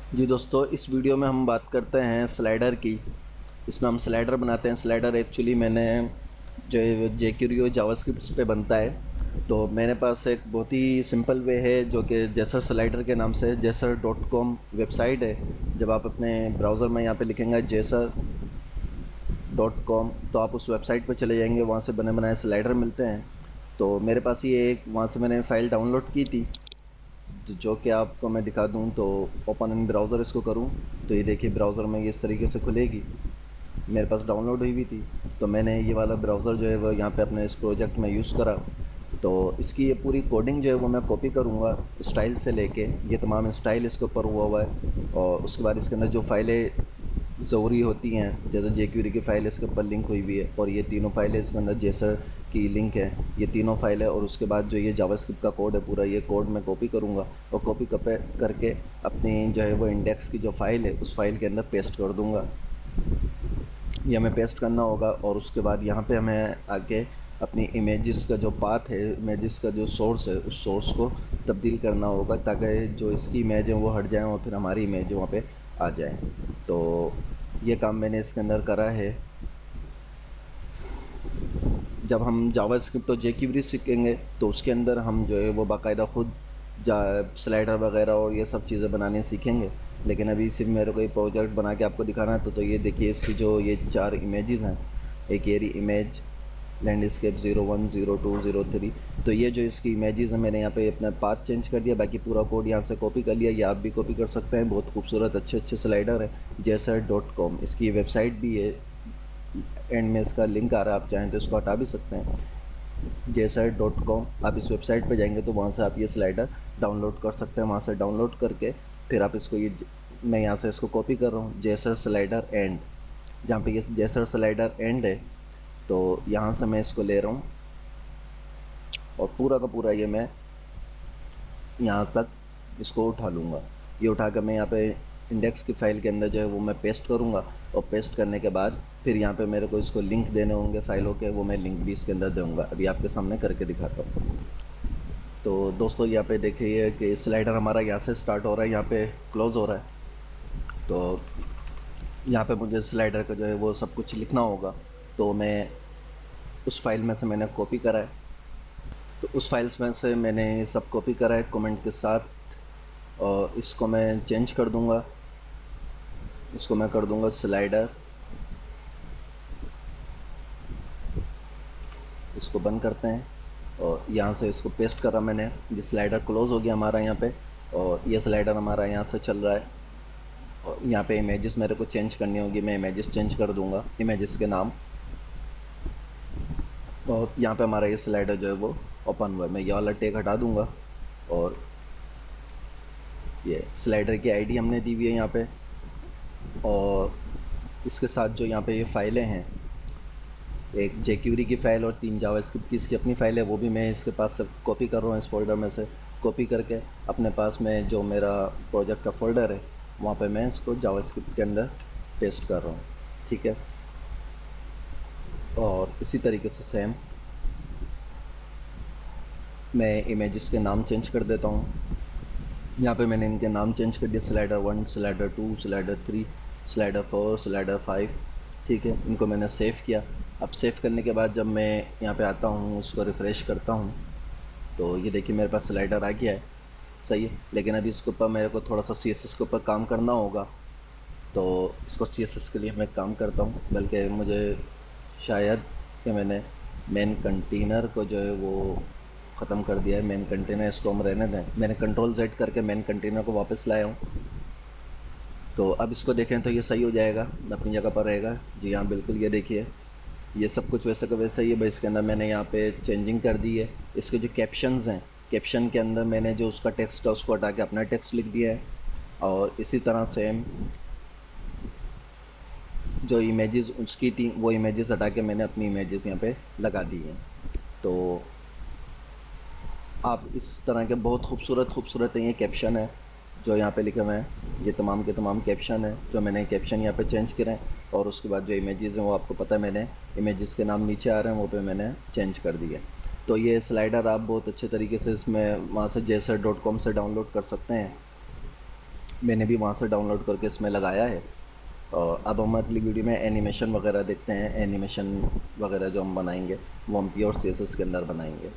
जी दोस्तों, इस वीडियो में हम बात करते हैं स्लाइडर की। इसमें हम स्लाइडर बनाते हैं। स्लाइडर एक्चुअली मैंने जो jQuery जावास्क्रिप्ट पे बनता है। तो मेरे पास एक बहुत ही सिंपल वे है जो कि जेसर स्लाइडर के नाम से जेसर.com वेबसाइट है। जब आप अपने ब्राउज़र में यहाँ पे लिखेंगे जेसर.com तो आप उस वेबसाइट पर चले जाएंगे, वहाँ से बने बनाए स्लाइडर मिलते हैं। तो मेरे पास ये एक वहाँ से मैंने फ़ाइल डाउनलोड की थी, तो जो कि आपको मैं दिखा दूं। तो ओपन इन ब्राउज़र इसको करूं तो ये देखिए ब्राउज़र में ये इस तरीके से खुलेगी। मेरे पास डाउनलोड हुई भी थी, तो मैंने ये वाला ब्राउज़र जो है वो यहाँ पे अपने इस प्रोजेक्ट में यूज़ करा। तो इसकी ये पूरी कोडिंग जो है वो मैं कॉपी करूँगा स्टाइल से लेके, ये तमाम स्टाइल इसके ऊपर हुआ है। और उसके बाद इसके अंदर जो फाइलें ज़रूरी होती हैं, जैसे jQuery की फ़ाइल इसके ऊपर लिंक हुई हुई है, और ये तीनों फाइलें इसके अंदर जेसर की लिंक है, ये तीनों फाइल है। और उसके बाद जो ये जावास्क्रिप्ट का कोड है पूरा, ये कोड मैं कॉपी करूँगा और कॉपी करके अपनी जो है वो इंडेक्स की जो फ़ाइल है उस फाइल के अंदर पेस्ट कर दूँगा। ये हमें पेस्ट करना होगा। और उसके बाद यहाँ पे हमें आके अपनी इमेजेस का जो पाथ है, इमेजेस का जो सोर्स है, उस सोर्स को तब्दील करना होगा ताकि जो इसकी इमेज है वो हट जाए और फिर हमारी इमेज वहाँ पे आ जाए। तो ये काम मैंने इसके अंदर करा है। जब हम जावास्क्रिप्ट और jQuery सीखेंगे तो उसके अंदर हम जो है वो बाकायदा खुद जा स्लाइडर वगैरह और ये सब चीज़ें बनाने सीखेंगे। लेकिन अभी सिर्फ मेरे को एक प्रोजेक्ट बना के आपको दिखाना है। तो ये देखिए इसकी जो ये 4 इमेजेस हैं, एक ये इमेज लैंडस्केप 01, 02, 03। तो ये जो इसकी इमेजेस हैं, मैंने यहाँ पे अपना पाथ चेंज कर दिया, बाकी पूरा कोड यहाँ से कॉपी कर लिया। ये आप भी कॉपी कर सकते हैं। बहुत खूबसूरत अच्छे अच्छे स्लाइडर है। जेसर.com इसकी वेबसाइट भी है, एंड में इसका लिंक आ रहा है, आप चाहें तो इसको हटा भी सकते हैं। जेसर.com आप इस वेबसाइट पे जाएंगे तो वहाँ से आप ये स्लाइडर डाउनलोड कर सकते हैं। वहाँ से डाउनलोड करके फिर आप इसको मैं यहाँ से इसको कॉपी कर रहा हूँ, जेसर स्लाइडर एंड, जहाँ पे ये जेसर स्लाइडर एंड है। तो यहाँ से मैं इसको ले रहा हूँ और पूरा का पूरा ये मैं यहाँ तक इसको उठा लूँगा। ये उठा कर मैं यहाँ पे इंडेक्स की फ़ाइल के अंदर जो है वो मैं पेस्ट करूँगा। और पेस्ट करने के बाद फिर यहाँ पे मेरे को इसको लिंक देने होंगे फ़ाइलों के, वो मैं लिंक भी इसके अंदर दूँगा। अभी आपके सामने करके दिखाता हूँ। तो दोस्तों यहाँ पे देखिए कि स्लाइडर हमारा यहाँ से स्टार्ट हो रहा है, यहाँ पे क्लोज़ हो रहा है। तो यहाँ पे मुझे स्लाइडर का जो है वो सब कुछ लिखना होगा। तो मैं उस फाइल में से मैंने कॉपी करा है, तो उस फाइल्स में से मैंने सब कॉपी करा है कमेंट के साथ। और इसको मैं चेंज कर दूँगा, इसको मैं कर दूँगा स्लाइडर। इसको बंद करते हैं और यहाँ से इसको पेस्ट करा मैंने। ये स्लाइडर क्लोज़ हो गया हमारा यहाँ पे, और ये स्लाइडर हमारा यहाँ से चल रहा है। और यहाँ पे इमेजेस मेरे को चेंज करनी होगी, मैं इमेजेस चेंज कर दूँगा, इमेजेस के नाम। और यहाँ पे हमारा ये स्लाइडर जो है वो ओपन हुआ है। मैं ये वाला टैग हटा दूँगा और ये स्लाइडर की आईडी हमने दी हुई है यहाँ पे। और इसके साथ जो यहाँ पे ये फ़ाइलें हैं, एक jQuery की फ़ाइल और 3 जावास्क्रिप्ट की इसकी अपनी फ़ाइल है, वो भी मैं इसके पास से कॉपी कर रहा हूँ। इस फोल्डर में से कॉपी करके अपने पास में जो मेरा प्रोजेक्ट का फ़ोल्डर है वहाँ पे मैं इसको जावास्क्रिप्ट के अंदर पेस्ट कर रहा हूँ। ठीक है। और इसी तरीके से सेम मैं इमेजेस के नाम चेंज कर देता हूँ। यहाँ पे मैंने इनके नाम चेंज कर दिए, slider 1, slider 2, slider 3, slider 4, slider 5। ठीक है, इनको मैंने सेव किया। अब सेव करने के बाद जब मैं यहाँ पे आता हूँ, उसको रिफ़्रेश करता हूँ, तो ये देखिए मेरे पास स्लाइडर आ गया है। सही है, लेकिन अभी इसके ऊपर मेरे को थोड़ा सा CSS के ऊपर काम करना होगा। तो इसको CSS के लिए मैं काम करता हूँ, बल्कि मुझे शायद कि मैंने मेन कंटेनर को जो है वो ख़त्म कर दिया है। मेन कंटेनर इसको हम रहने दें। मैंने Ctrl Z करके मेन कंटेनर को वापस लाया हूँ। तो अब इसको देखें तो ये सही हो जाएगा, अपनी जगह पर रहेगा। जी हाँ, बिल्कुल। ये देखिए ये सब कुछ वैसे का वैसा ही है, बस इसके अंदर मैंने यहाँ पे चेंजिंग कर दी है। इसके जो कैप्शंस हैं, कैप्शन के अंदर मैंने जो उसका टेक्स्ट है उसको हटा के अपना टेक्स्ट लिख दिया है। और इसी तरह सेम जो इमेजेस उसकी थी वो इमेजेस हटा के मैंने अपनी इमेजेस यहाँ पे लगा दी हैं। तो आप इस तरह के बहुत खूबसूरत खूबसूरत ये कैप्शन है जो यहाँ पे लिखे हुए हैं। ये तमाम के तमाम कैप्शन है जो मैंने कैप्शन यहाँ पे चेंज करे हैं। और उसके बाद जो इमेजेस हैं वो आपको पता है, मैंने इमेजेस के नाम नीचे आ रहे हैं वो पे मैंने चेंज कर दिए। तो ये स्लाइडर आप बहुत अच्छे तरीके से इसमें वहाँ से जेसर.com से डाउनलोड कर सकते हैं। मैंने भी वहाँ से डाउनलोड करके इसमें लगाया है। और अब हम अगली वीडियो में एनिमेशन वगैरह देखते हैं। एनिमेशन वगैरह जो हम बनाएंगे वो हम प्योर CSS के अंदर बनाएंगे।